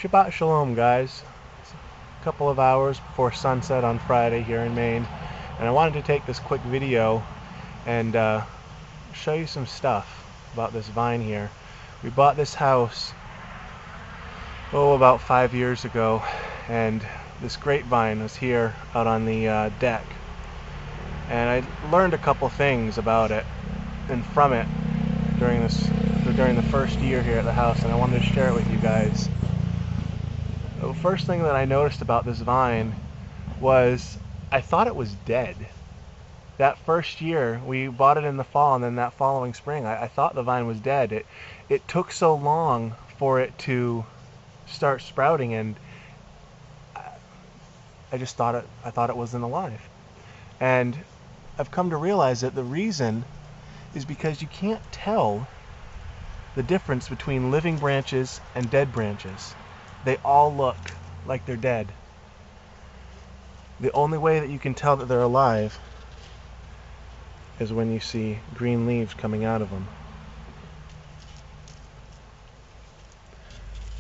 Shabbat Shalom, guys. It's a couple of hours before sunset on Friday here in Maine, and I wanted to take this quick video and show you some stuff about this vine here. We bought this house about 5 years ago, and this grapevine was here out on the deck, and I learned a couple things about it and from it during the first year here at the house, and I wanted to share it with you guys. The first thing that I noticed about this vine was I thought it was dead. That first year, we bought it in the fall, and then that following spring, I thought the vine was dead. It took so long for it to start sprouting, and I thought it wasn't alive. And I've come to realize that the reason is because you can't tell the difference between living branches and dead branches. They all look like they're dead. The only way that you can tell that they're alive is when you see green leaves coming out of them.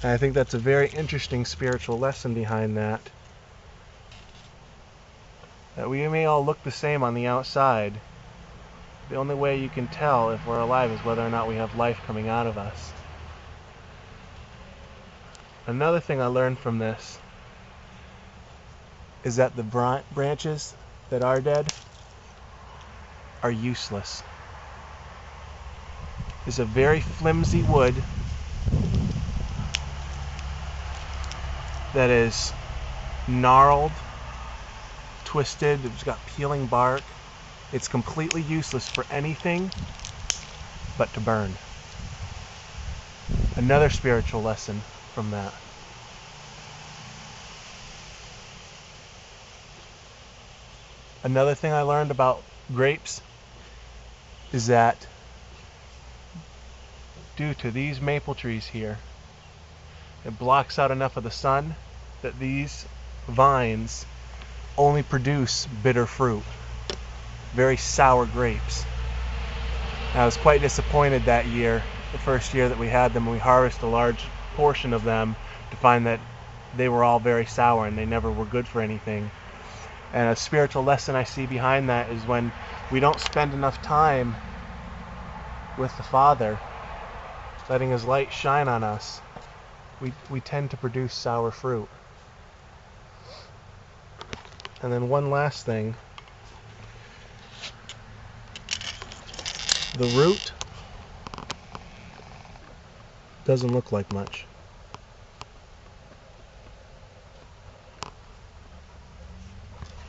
And I think that's a very interesting spiritual lesson behind that. That we may all look the same on the outside. The only way you can tell if we're alive is whether or not we have life coming out of us. Another thing I learned from this is that the branches that are dead are useless. It's a very flimsy wood that is gnarled, twisted, it's got peeling bark. It's completely useless for anything but to burn. Another spiritual lesson from that. Another thing I learned about grapes is that due to these maple trees here, it blocks out enough of the sun that these vines only produce bitter fruit, very sour grapes. And I was quite disappointed that year, the first year that we had them, and we harvested a large portion of them to find that they were all very sour and they never were good for anything. And a spiritual lesson I see behind that is when we don't spend enough time with the Father, letting His light shine on us, we tend to produce sour fruit. And then one last thing. The root doesn't look like much.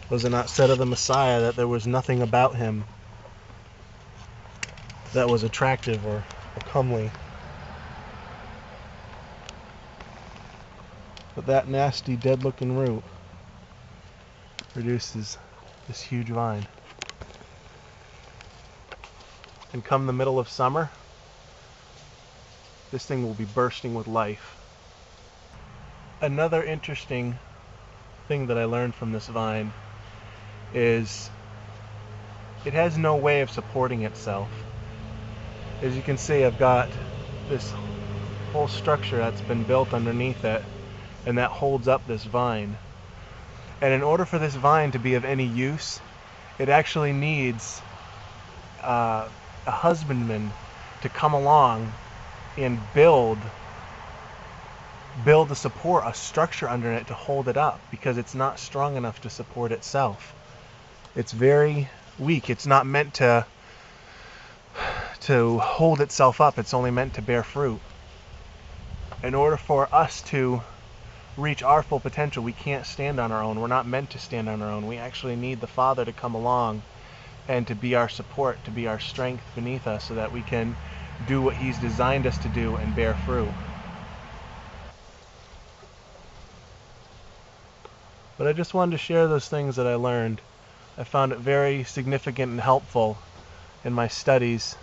Was it not said of the Messiah that there was nothing about Him that was attractive or comely? But that nasty, dead-looking root produces this huge vine. And come the middle of summer, this thing will be bursting with life. Another interesting thing that I learned from this vine is it has no way of supporting itself. As you can see, I've got this whole structure that's been built underneath it, and that holds up this vine. And in order for this vine to be of any use, it actually needs a husbandman to come along and build a support, a structure under it to hold it up, because it's not strong enough to support itself. It's very weak. It's not meant to hold itself up. It's only meant to bear fruit. In order for us to reach our full potential, we can't stand on our own. We're not meant to stand on our own. We actually need the Father to come along and to be our support, to be our strength beneath us, so that we can do what He's designed us to do and bear fruit. But I just wanted to share those things that I learned. I found it very significant and helpful in my studies,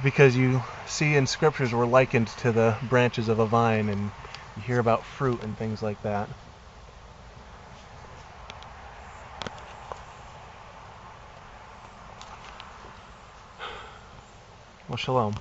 because you see in scriptures we're likened to the branches of a vine, and you hear about fruit and things like that. Well, shalom.